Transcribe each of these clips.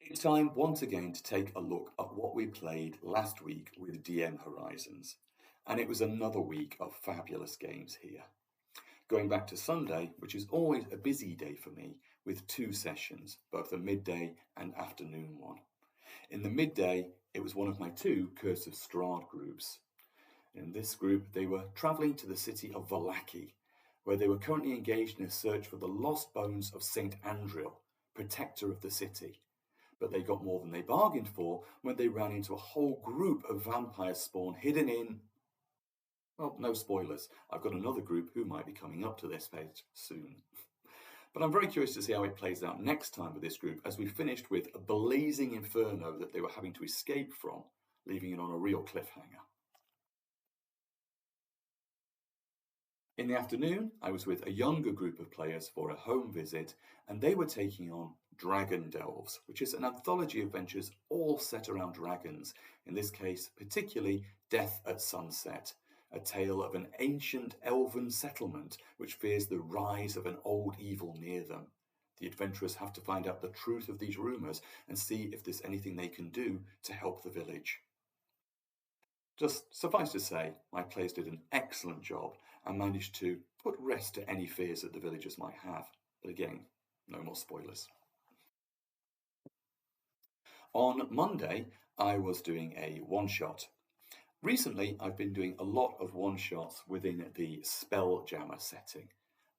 It's time once again to take a look at what we played last week with DM Horizons. And it was another week of fabulous games here. Going back to Sunday, which is always a busy day for me, with two sessions, both a midday and afternoon one. In the midday, it was one of my two Curse of Strahd groups. In this group, they were travelling to the city of Vallaki, where they were currently engaged in a search for the lost bones of Saint Andril, protector of the city. But they got more than they bargained for when they ran into a whole group of vampire spawn hidden in... Well, no spoilers. I've got another group who might be coming up to this page soon. But I'm very curious to see how it plays out next time with this group, as we finished with a blazing inferno that they were having to escape from, leaving it on a real cliffhanger. In the afternoon, I was with a younger group of players for a home visit, and they were taking on Dragon Delves, which is an anthology of adventures all set around dragons, in this case particularly Death at Sunset, a tale of an ancient elven settlement which fears the rise of an old evil near them. The adventurers have to find out the truth of these rumours and see if there's anything they can do to help the village. Just suffice to say, my players did an excellent job and managed to put rest to any fears that the villagers might have. But again, no more spoilers. On Monday, I was doing a one-shot. Recently, I've been doing a lot of one-shots within the Spelljammer setting.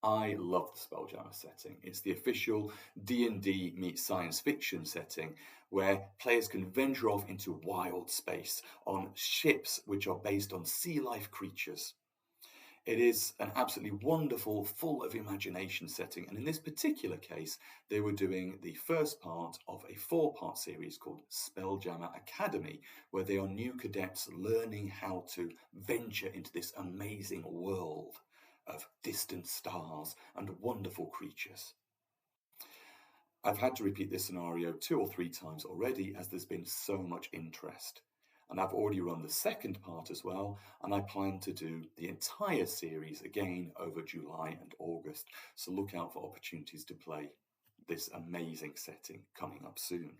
I love the Spelljammer setting. It's the official D&D meets science fiction setting where players can venture off into wild space on ships which are based on sea life creatures. It is an absolutely wonderful, full of imagination setting, and in this particular case, they were doing the first part of a 4-part series called Spelljammer Academy, where they are new cadets learning how to venture into this amazing world of distant stars and wonderful creatures. I've had to repeat this scenario 2 or 3 times already, as there's been so much interest. And I've already run the second part as well, and I plan to do the entire series again over July and August, so look out for opportunities to play this amazing setting coming up soon.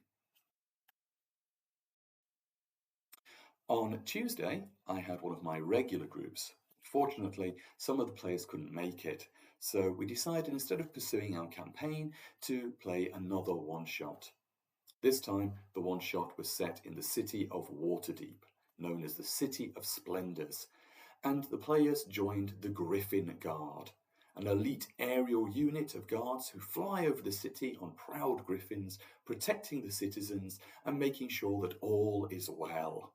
On Tuesday, I had one of my regular groups. Fortunately, some of the players couldn't make it, so we decided, instead of pursuing our campaign, to play another one-shot. This time, the one-shot was set in the city of Waterdeep, known as the City of Splendors, and the players joined the Griffin Guard, an elite aerial unit of guards who fly over the city on proud griffins, protecting the citizens and making sure that all is well.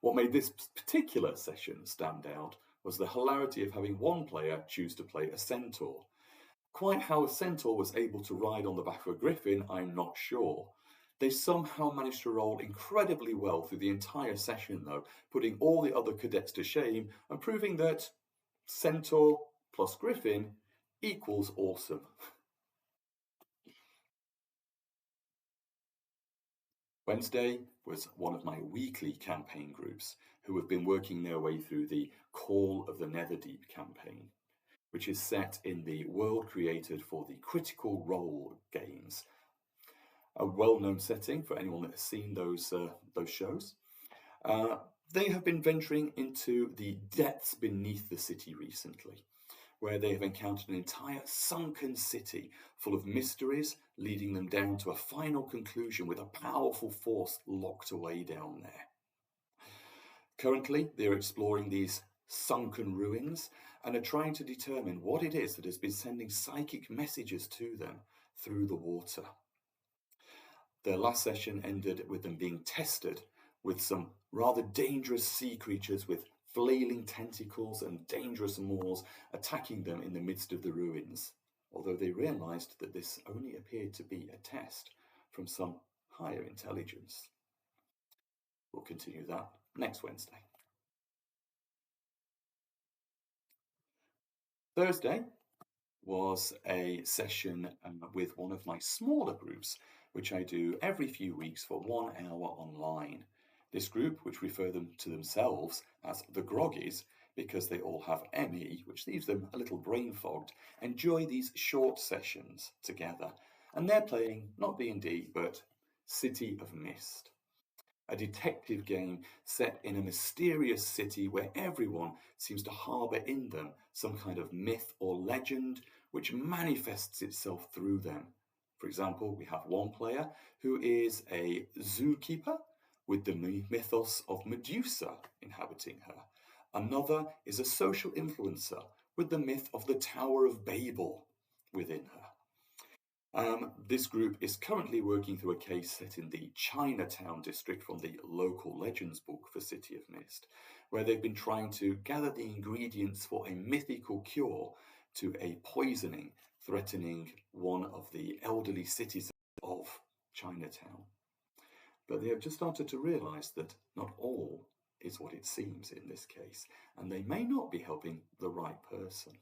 What made this particular session stand out was the hilarity of having one player choose to play a centaur. Quite how a centaur was able to ride on the back of a griffin, I'm not sure. They somehow managed to roll incredibly well through the entire session, though, putting all the other cadets to shame and proving that centaur plus griffin equals awesome. Wednesday was one of my weekly campaign groups who have been working their way through the Call of the Netherdeep campaign, which is set in the world created for the Critical Role games. A well-known setting for anyone that has seen those shows. They have been venturing into the depths beneath the city recently, where they have encountered an entire sunken city full of mysteries, leading them down to a final conclusion with a powerful force locked away down there. Currently, they are exploring these sunken ruins and are trying to determine what it is that has been sending psychic messages to them through the water. Their last session ended with them being tested with some rather dangerous sea creatures with flailing tentacles and dangerous maws attacking them in the midst of the ruins, although they realized that this only appeared to be a test from some higher intelligence. We'll continue that next Wednesday. Thursday was a session with one of my smaller groups, which I do every few weeks for 1 hour online. This group, which refer them to themselves as the Groggies, because they all have ME, which leaves them a little brain-fogged, enjoy these short sessions together. And they're playing not D&D, but City of Mist, a detective game set in a mysterious city where everyone seems to harbour in them some kind of myth or legend which manifests itself through them. For example, we have one player who is a zookeeper with the mythos of Medusa inhabiting her. Another is a social influencer with the myth of the Tower of Babel within her. This group is currently working through a case set in the Chinatown district from the local legends book for City of Mist, where they've been trying to gather the ingredients for a mythical cure to a poisoning threatening one of the elderly citizens of Chinatown. But they have just started to realise that not all is what it seems in this case, and they may not be helping the right person.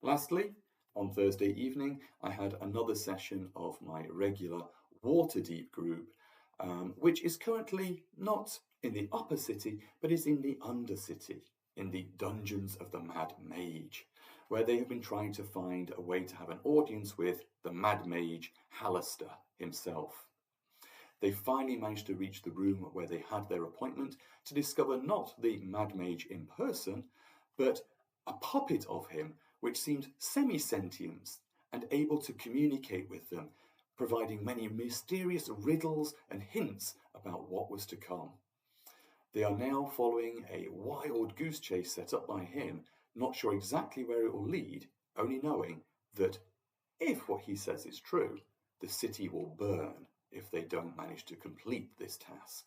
Lastly, on Thursday evening, I had another session of my regular Waterdeep group, which is currently not in the upper city, but is in the undercity, in the Dungeons of the Mad Mage, where they have been trying to find a way to have an audience with the Mad Mage Halaster himself. They finally managed to reach the room where they had their appointment to discover not the Mad Mage in person, but a puppet of him which seemed semi-sentient and able to communicate with them, providing many mysterious riddles and hints about what was to come. They are now following a wild goose chase set up by him, not sure exactly where it will lead, only knowing that if what he says is true, the city will burn if they don't manage to complete this task.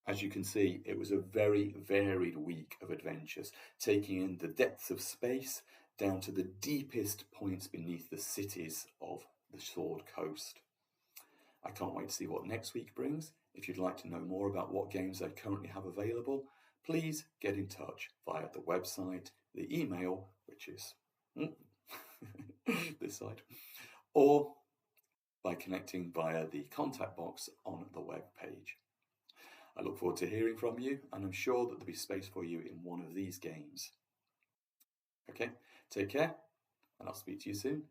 As you can see, it was a very varied week of adventures, taking in the depths of space down to the deepest points beneath the cities of the Sword Coast. I can't wait to see what next week brings. If you'd like to know more about what games I currently have available, please get in touch via the website, the email, which is this side, or by connecting via the contact box on the web page. I look forward to hearing from you, and I'm sure that there'll be space for you in one of these games. Okay, take care, and I'll speak to you soon.